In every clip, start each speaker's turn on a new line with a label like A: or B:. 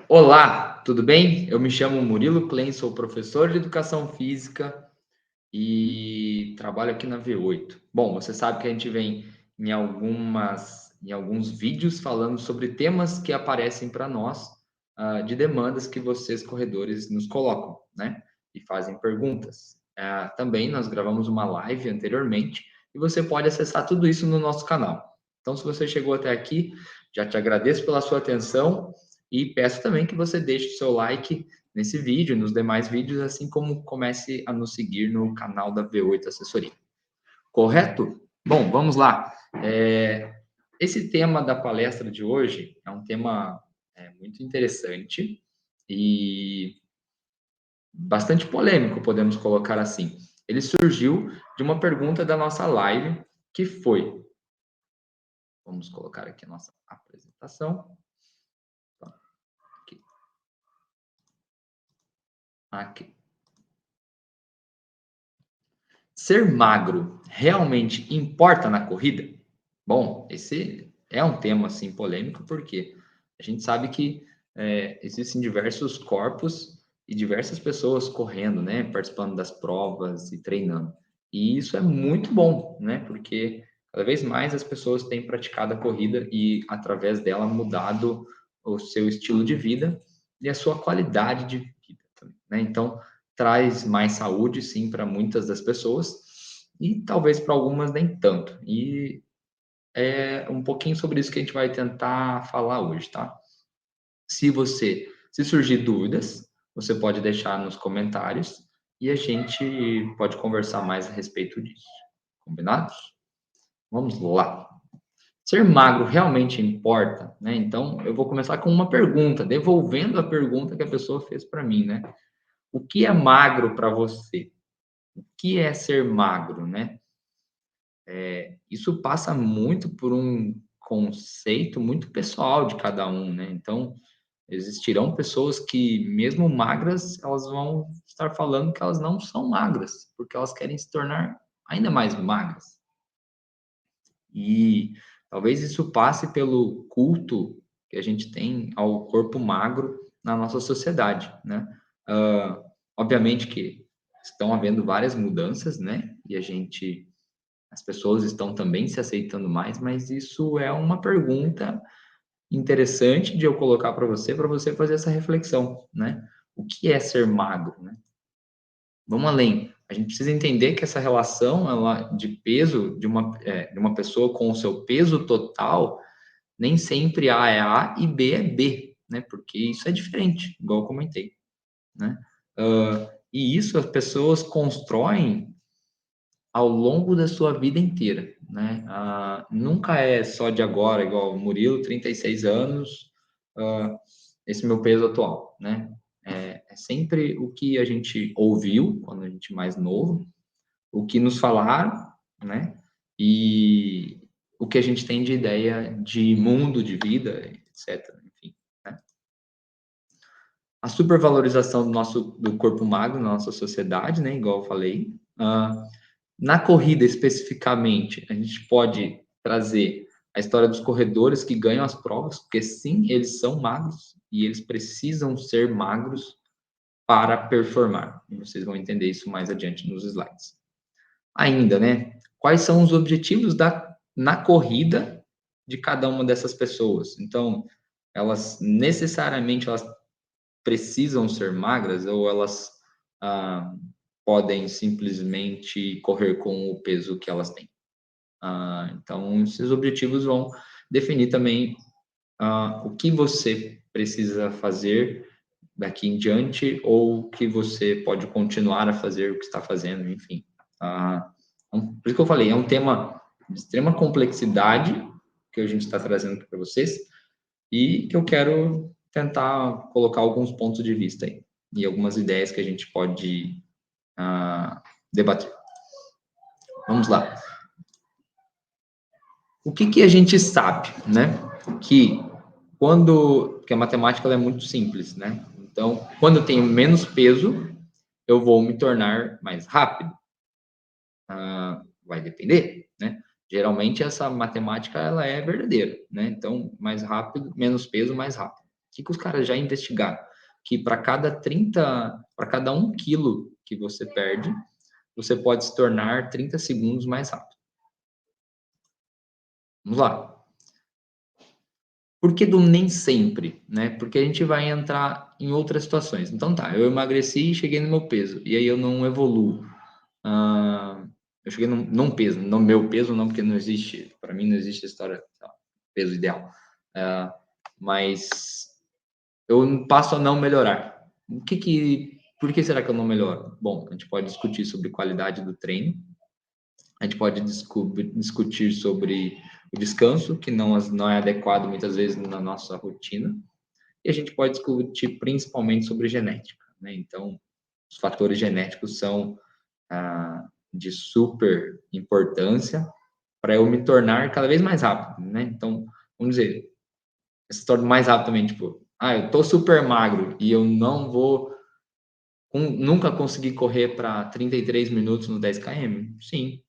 A: Olá, tudo bem? Eu me chamo Murilo Klein, sou professor de educação física e trabalho aqui na V8. Bom, você sabe que a gente vem em alguns vídeos falando sobre temas que aparecem para nós, de demandas que vocês corredores nos colocam, né? E fazem perguntas. Também nós gravamos uma live anteriormente e você pode acessar tudo isso no nosso canal. Então, se você chegou até aqui, já te agradeço pela sua atenção e peço também que você deixe o seu like nesse vídeo, nos demais vídeos, assim como comece a nos seguir no canal da V8 Assessoria. Correto? Bom, vamos lá. Esse tema da palestra de hoje é um tema muito interessante e bastante polêmico, podemos colocar assim. Ele surgiu de uma pergunta da nossa live, que foi... Vamos colocar aqui a nossa apresentação. Aqui. Ser magro realmente importa na corrida? Bom, esse é um tema assim polêmico porque a gente sabe que existem diversos corpos e diversas pessoas correndo, né, participando das provas e treinando. E isso é muito bom, né, porque cada vez mais as pessoas têm praticado a corrida e através dela mudado o seu estilo de vida e a sua qualidade de vida também, né? Então, traz mais saúde, sim, para muitas das pessoas e talvez para algumas nem tanto. E é um pouquinho sobre isso que a gente vai tentar falar hoje, tá? Se surgir dúvidas, você pode deixar nos comentários e a gente pode conversar mais a respeito disso. Combinados? Vamos lá. Ser magro realmente importa, né? Então, eu vou começar com uma pergunta, devolvendo a pergunta que a pessoa fez para mim, né? O que é magro para você? O que é ser magro, né? Isso passa muito por um conceito muito pessoal de cada um, né? Então, existirão pessoas que, mesmo magras, elas vão estar falando que elas não são magras, porque elas querem se tornar ainda mais magras. E talvez isso passe pelo culto que a gente tem ao corpo magro na nossa sociedade, né? Uh, Obviamente que estão havendo várias mudanças, né? E as pessoas estão também se aceitando mais, mas isso é uma pergunta interessante de eu colocar para você fazer essa reflexão, né? O que é ser magro, né? Vamos além. A gente precisa entender que essa relação de peso de uma pessoa com o seu peso total, nem sempre A é A e B é B, né? Porque isso é diferente, igual eu comentei, né? E isso as pessoas constroem ao longo da sua vida inteira, né? Nunca é só de agora, igual o Murilo, 36 anos, esse meu peso atual, né? É sempre o que a gente ouviu quando a gente é mais novo, o que nos falaram, né? E o que a gente tem de ideia de mundo, de vida, etc. Enfim, né? A supervalorização do corpo magro na nossa sociedade, né? Igual eu falei. Na corrida, especificamente, a gente pode trazer a história dos corredores que ganham as provas, porque sim, eles são magros e eles precisam ser magros para performar. E vocês vão entender isso mais adiante nos slides. Ainda, né? Quais são os objetivos na corrida de cada uma dessas pessoas? Então, elas necessariamente elas precisam ser magras ou elas ah, podem simplesmente correr com o peso que elas têm? Então, esses objetivos vão definir também o que você precisa fazer daqui em diante ou o que você pode continuar a fazer o que está fazendo, enfim. Por isso que eu falei, é um tema de extrema complexidade que a gente está trazendo para vocês e que eu quero tentar colocar alguns pontos de vista aí e algumas ideias que a gente pode debater. Vamos lá. O que a gente sabe, né? Que a matemática é muito simples, né? Então, quando eu tenho menos peso, eu vou me tornar mais rápido. Vai depender, né? Geralmente essa matemática ela é verdadeira, né? Então, mais rápido, menos peso, mais rápido. que os caras já investigaram? Que para cada 1 quilo que você perde, você pode se tornar 30 segundos mais rápido. Vamos lá. Por que do nem sempre, né? Porque a gente vai entrar em outras situações. Então tá, eu emagreci e cheguei no meu peso, e aí eu não evoluo. Eu cheguei num peso, no meu peso não, porque não existe, para mim não existe a história, peso ideal. Mas eu passo a não melhorar. Por que será que eu não melhoro? Bom, a gente pode discutir sobre qualidade do treino, a gente pode discutir sobre o descanso, que não é adequado muitas vezes na nossa rotina, e a gente pode discutir principalmente sobre genética, né? Então, os fatores genéticos são de super importância para eu me tornar cada vez mais rápido, né? Então, vamos dizer, se torna mais rápido também, tipo, eu tô super magro e eu não vou nunca conseguir correr para 33 minutos no 10 km. Sim,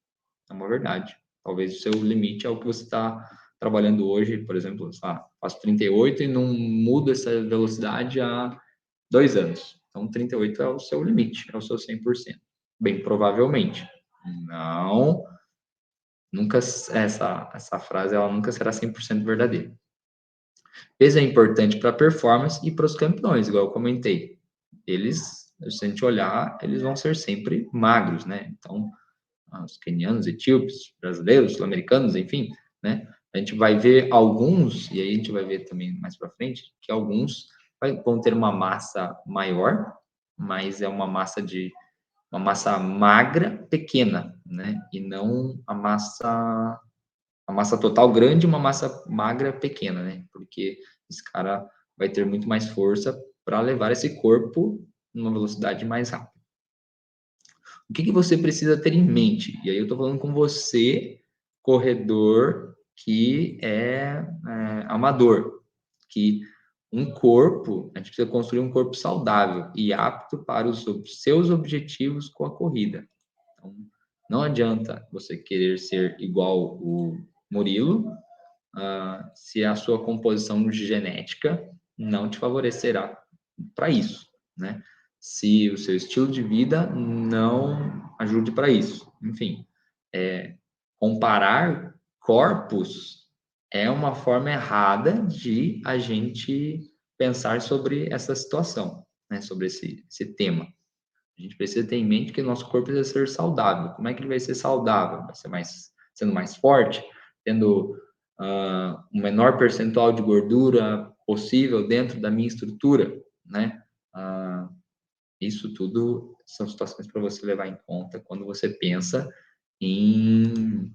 A: é uma verdade. Talvez o seu limite é o que você está trabalhando hoje, por exemplo, faço 38 e não mudo essa velocidade há 2 anos. Então, 38 é o seu limite, é o seu 100%. Bem provavelmente. Não, nunca essa frase ela nunca será 100% verdadeira. Peso é importante para a performance e para os campeões, igual eu comentei. Eles, se a gente olhar, eles vão ser sempre magros, né? Então, os quenianos, etíopes, brasileiros, sul-americanos, enfim, né? A gente vai ver alguns, e aí a gente vai ver também mais para frente, que alguns vão ter uma massa maior, mas é uma massa magra pequena, né? E não a massa total grande e uma massa magra pequena, né? Porque esse cara vai ter muito mais força para levar esse corpo numa velocidade mais rápida. O que você precisa ter em mente? E aí eu estou falando com você, corredor que é amador, que a gente precisa construir um corpo saudável e apto para os seus objetivos com a corrida. Então, não adianta você querer ser igual o Murilo, se a sua composição genética não te favorecerá para isso, né? Se o seu estilo de vida não ajude para isso. Enfim, comparar corpos é uma forma errada de a gente pensar sobre essa situação, né? Sobre esse tema. A gente precisa ter em mente que o nosso corpo precisa ser saudável. Como é que ele vai ser saudável? Vai ser sendo mais forte, tendo um menor percentual de gordura possível dentro da minha estrutura, né? Isso tudo são situações para você levar em conta quando você pensa em,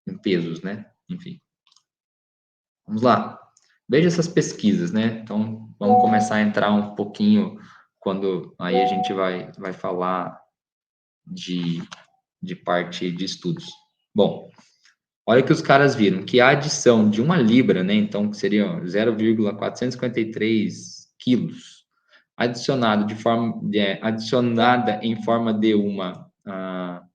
A: em pesos, né? Enfim. Vamos lá. Veja essas pesquisas, né? Então, vamos começar a entrar um pouquinho quando aí a gente vai falar de parte de estudos. Bom, olha que os caras viram que a adição de 1 libra, né, então que seria 0,453 quilos, adicionada em forma de uma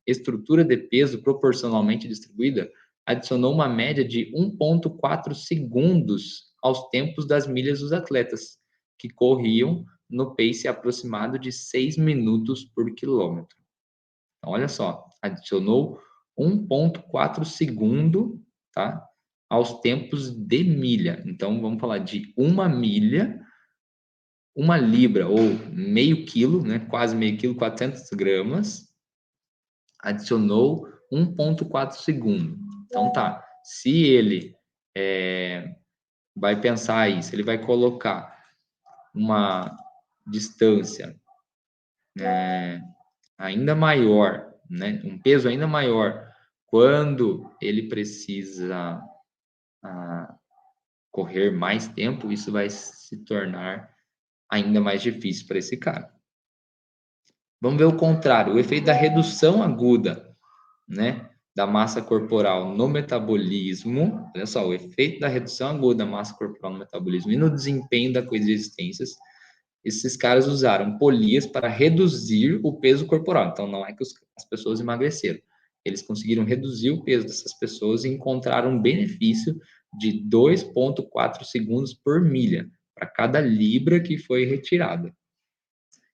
A: estrutura de peso proporcionalmente distribuída, adicionou uma média de 1,4 segundos aos tempos das milhas dos atletas, que corriam no pace aproximado de 6 minutos por quilômetro. Então, olha só, adicionou 1,4 segundo, tá? Aos tempos de milha. Então, vamos falar de 1 milha, 1 libra ou meio quilo, né? Quase meio quilo, 400 gramas, adicionou 1,4 segundo. Então, tá. Se ele vai pensar isso, ele vai colocar uma distância ainda maior, né? Um peso ainda maior, quando ele precisa correr mais tempo, isso vai se tornar ainda mais difícil para esse cara. Vamos ver o contrário, o efeito da redução aguda, né, da massa corporal no metabolismo. Olha só, o efeito da redução aguda da massa corporal no metabolismo e no desempenho da coexistência. Esses caras usaram polias para reduzir o peso corporal. Então, não é que as pessoas emagreceram. Eles conseguiram reduzir o peso dessas pessoas e encontraram um benefício de 2,4 segundos por milha, para cada libra que foi retirada.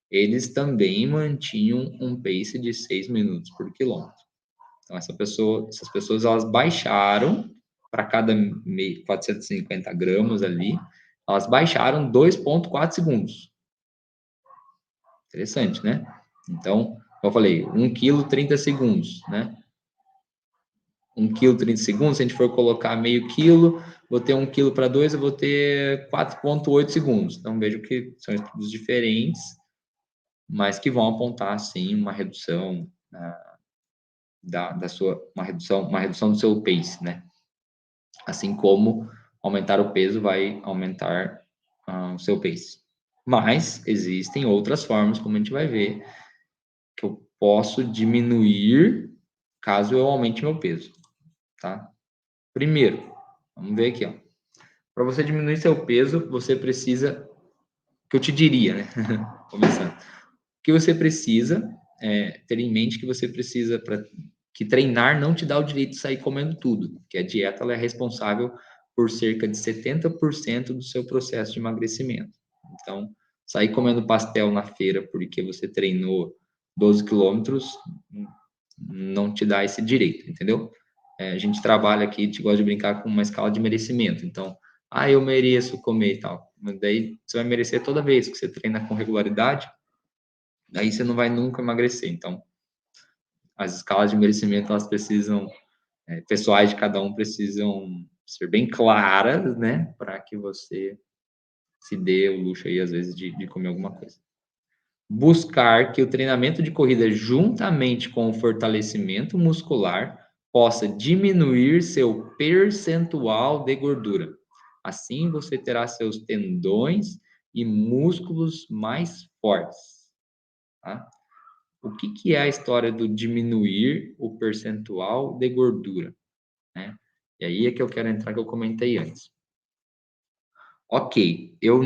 A: Eles também mantinham um pace de 6 minutos por quilômetro. Então, essas pessoas, elas baixaram para cada 450 gramas ali, elas baixaram 2,4 segundos. Interessante, né? Então, como eu falei, 1 quilo, 30 segundos, né? 1 quilo, 30 segundos, se a gente for colocar meio quilo, vou ter 1 quilo para 2, eu vou ter 4,8 segundos. Então, vejo que são estudos diferentes, mas que vão apontar, sim, uma redução uma redução do seu pace, né? Assim como aumentar o peso vai aumentar o seu pace. Mas existem outras formas, como a gente vai ver, que eu posso diminuir caso eu aumente meu peso, tá? Primeiro, vamos ver aqui, ó. Para você diminuir seu peso, você precisa, que eu te diria, né? Começando. O que você precisa ter em mente que você precisa que treinar não te dá o direito de sair comendo tudo, que a dieta ela é responsável por cerca de 70% do seu processo de emagrecimento. Então, sair comendo pastel na feira porque você treinou 12 quilômetros não te dá esse direito, entendeu? A gente trabalha aqui, a gente gosta de brincar com uma escala de merecimento. Então, eu mereço comer e tal. Mas daí você vai merecer toda vez que você treina com regularidade, daí você não vai nunca emagrecer. Então, as escalas de merecimento, elas precisam, pessoais de cada um precisam ser bem claras, né? Para que você se dê o luxo aí, às vezes, de comer alguma coisa. Buscar que o treinamento de corrida, juntamente com o fortalecimento muscular, possa diminuir seu percentual de gordura. Assim, você terá seus tendões e músculos mais fortes. Tá? O que é a história do diminuir o percentual de gordura? Né? E aí é que eu quero entrar, que eu comentei antes. Ok, eu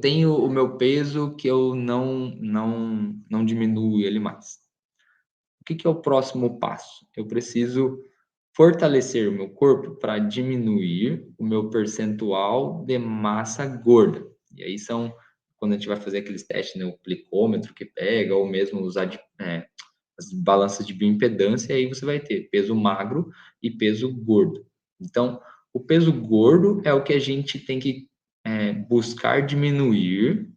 A: tenho o meu peso que eu não diminuo ele mais. O que é o próximo passo? Eu preciso fortalecer o meu corpo para diminuir o meu percentual de massa gorda. E aí quando a gente vai fazer aqueles testes, né, o glicômetro que pega, ou mesmo as balanças de bioimpedância, aí você vai ter peso magro e peso gordo. Então, o peso gordo é o que a gente tem que buscar diminuir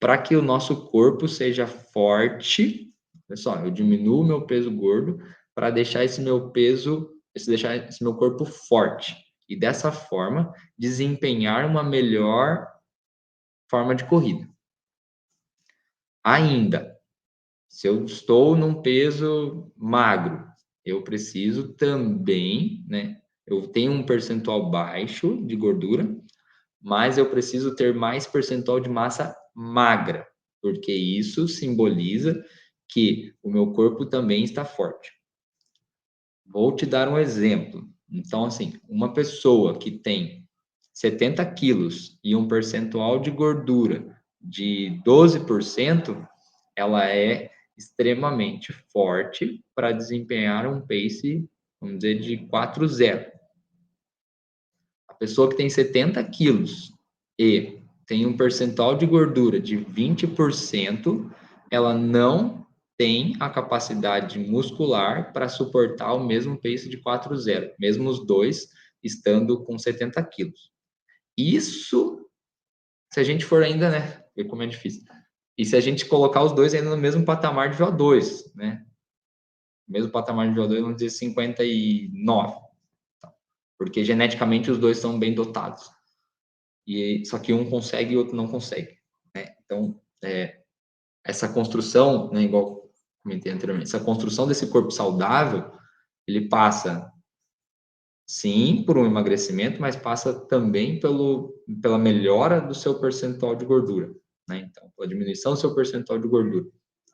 A: para que o nosso corpo seja forte. Pessoal, eu diminuo o meu peso gordo para deixar deixar esse meu corpo forte. E dessa forma, desempenhar uma melhor forma de corrida. Ainda, se eu estou num peso magro, eu preciso também, né? Eu tenho um percentual baixo de gordura, mas eu preciso ter mais percentual de massa magra, porque isso simboliza que o meu corpo também está forte. Vou te dar um exemplo. Então, assim, uma pessoa que tem 70 quilos e um percentual de gordura de 12%, ela é extremamente forte para desempenhar um pace, vamos dizer, de 4,0. A pessoa que tem 70 quilos e tem um percentual de gordura de 20%, ela não tem a capacidade muscular para suportar o mesmo pace de 4,0, mesmo os dois estando com 70 quilos. Isso, se a gente for ainda, né, ver como é difícil. E se a gente colocar os dois ainda no mesmo patamar de VO2, né? Mesmo patamar de VO2, vamos dizer 59. Porque geneticamente os dois são bem dotados. Só que um consegue e o outro não consegue. Né? Então, essa construção, né, igual comentei anteriormente, essa construção desse corpo saudável, ele passa, sim, por um emagrecimento, mas passa também pela melhora do seu percentual de gordura. Né? Então, pela diminuição do seu percentual de gordura.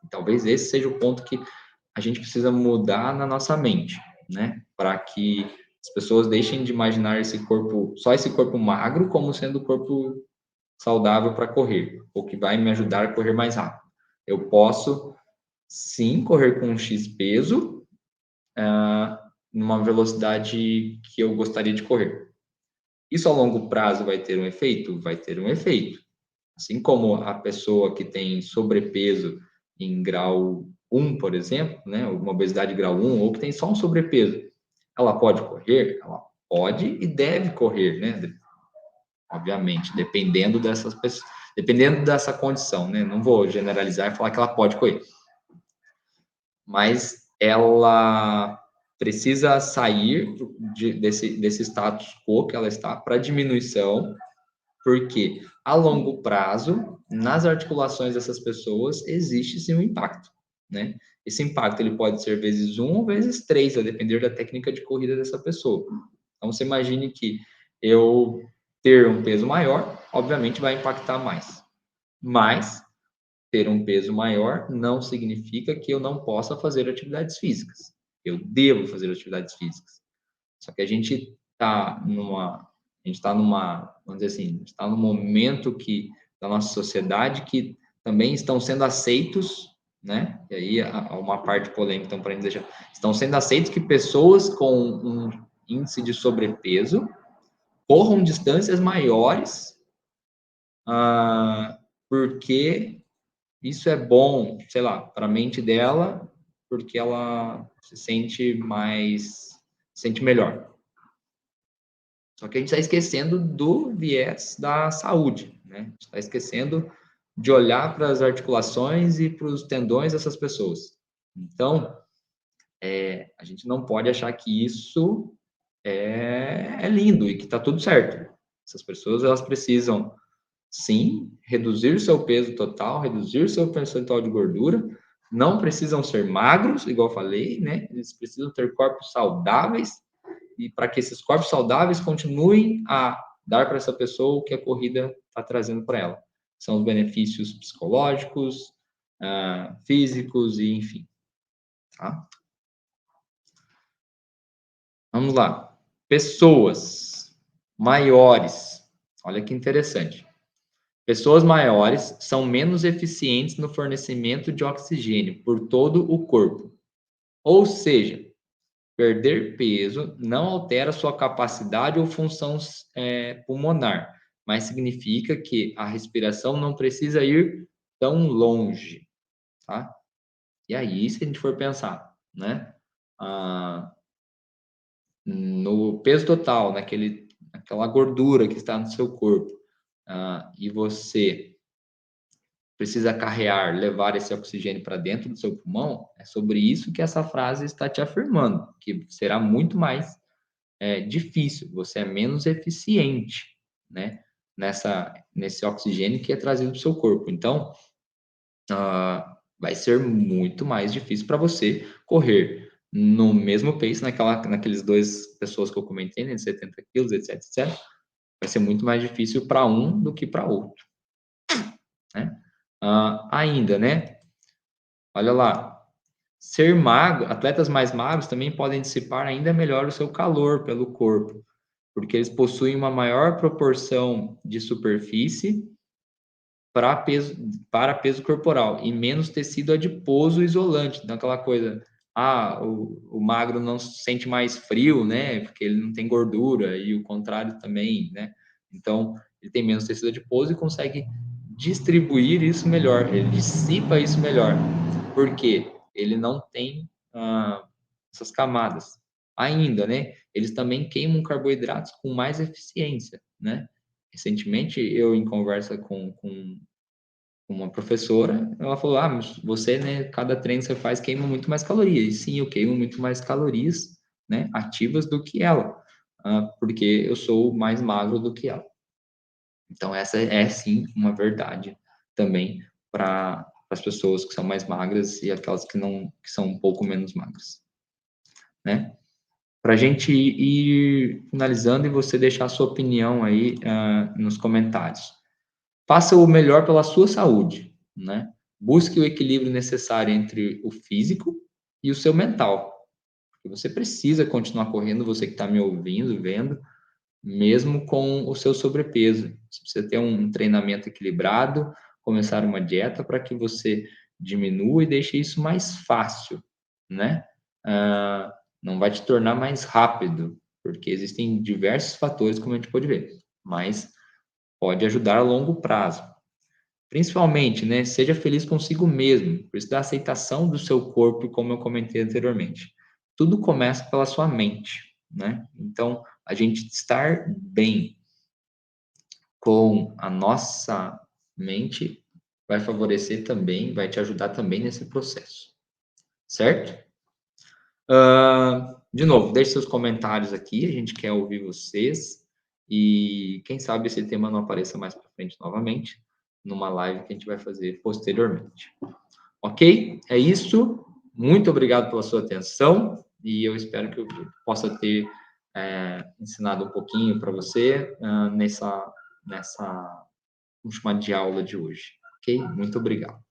A: E talvez esse seja o ponto que a gente precisa mudar na nossa mente, né? Para que as pessoas deixem de imaginar só esse corpo magro como sendo o corpo saudável para correr, ou que vai me ajudar a correr mais rápido. Eu posso, sim, correr com um X peso, numa velocidade que eu gostaria de correr. Isso a longo prazo vai ter um efeito? Vai ter um efeito. Assim como a pessoa que tem sobrepeso em grau 1, por exemplo, né, uma obesidade grau 1, ou que tem só um sobrepeso, ela pode correr? Ela pode e deve correr, né? Obviamente, dependendo dessas pessoas, dependendo dessa condição, né? Não vou generalizar e falar que ela pode correr, mas ela precisa sair desse status quo que ela está para diminuição, porque a longo prazo, nas articulações dessas pessoas, existe sim um impacto, né? Esse impacto ele pode ser vezes 1 ou vezes 3, a depender da técnica de corrida dessa pessoa. Então, você imagine que eu ter um peso maior, obviamente vai impactar mais. Mas ter um peso maior não significa que eu não possa fazer atividades físicas. Eu devo fazer atividades físicas. Só que a gente está numa, vamos dizer assim, está num momento que da nossa sociedade que também estão sendo aceitos, né? E aí há uma parte polêmica, então para gente deixar, estão sendo aceitos que pessoas com um índice de sobrepeso corram distâncias maiores, porque isso é bom, sei lá, para a mente dela, porque ela se sente melhor. Só que a gente está esquecendo do viés da saúde, né? A gente está esquecendo de olhar para as articulações e para os tendões dessas pessoas. Então, a gente não pode achar que isso é lindo e que está tudo certo. Essas pessoas, elas precisam, sim, reduzir o seu peso total, reduzir o seu percentual de gordura, não precisam ser magros, igual eu falei, né? Eles precisam ter corpos saudáveis, e para que esses corpos saudáveis continuem a dar para essa pessoa o que a corrida está trazendo para ela. São os benefícios psicológicos, físicos e enfim. Tá? Vamos lá. Pessoas maiores. Olha que interessante. Pessoas maiores são menos eficientes no fornecimento de oxigênio por todo o corpo. Ou seja, perder peso não altera sua capacidade ou função pulmonar, mas significa que a respiração não precisa ir tão longe, tá? E aí, se a gente for pensar, né, ah, no peso total, naquela gordura que está no seu corpo, e você precisa carregar, levar esse oxigênio para dentro do seu pulmão, é sobre isso que essa frase está te afirmando, que será muito mais difícil, você é menos eficiente, né? Nesse oxigênio que é trazido para o seu corpo. Então, vai ser muito mais difícil para você correr no mesmo pace, naqueles dois pessoas que eu comentei, né, de 70 quilos, etc, etc. Vai ser muito mais difícil para um do que para outro, né? Ainda, né? Olha lá, ser magro, atletas mais magros também podem dissipar ainda melhor o seu calor pelo corpo, porque eles possuem uma maior proporção de superfície para peso corporal e menos tecido adiposo isolante. Então, aquela coisa, o magro não sente mais frio, né? Porque ele não tem gordura, e o contrário também, né? Então, ele tem menos tecido adiposo e consegue distribuir isso melhor, ele dissipa isso melhor, porque ele não tem essas camadas. Ainda, né? Eles também queimam carboidratos com mais eficiência, né? Recentemente, eu em conversa com uma professora, ela falou, mas você, né, cada treino que você faz queima muito mais calorias. E sim, eu queimo muito mais calorias, né, ativas do que ela, porque eu sou mais magro do que ela. Então, essa é, sim, uma verdade também para as pessoas que são mais magras e aquelas que não, que são um pouco menos magras, né? Para a gente ir finalizando e você deixar a sua opinião aí nos comentários. Faça o melhor pela sua saúde, né? Busque o equilíbrio necessário entre o físico e o seu mental. Porque você precisa continuar correndo, você que está me ouvindo, vendo, mesmo com o seu sobrepeso. Você precisa ter um treinamento equilibrado, começar uma dieta para que você diminua e deixe isso mais fácil, né? Não vai te tornar mais rápido, porque existem diversos fatores, como a gente pode ver, mas pode ajudar a longo prazo. Principalmente, né, seja feliz consigo mesmo, por isso da aceitação do seu corpo, como eu comentei anteriormente. Tudo começa pela sua mente, né? Então, a gente estar bem com a nossa mente vai favorecer também, vai te ajudar também nesse processo, certo? De novo, deixe seus comentários aqui, a gente quer ouvir vocês e quem sabe esse tema não apareça mais para frente novamente, numa live que a gente vai fazer posteriormente. Ok? É isso. Muito obrigado pela sua atenção e eu espero que eu possa ter ensinado um pouquinho para você nessa última de aula de hoje. Ok? Muito obrigado.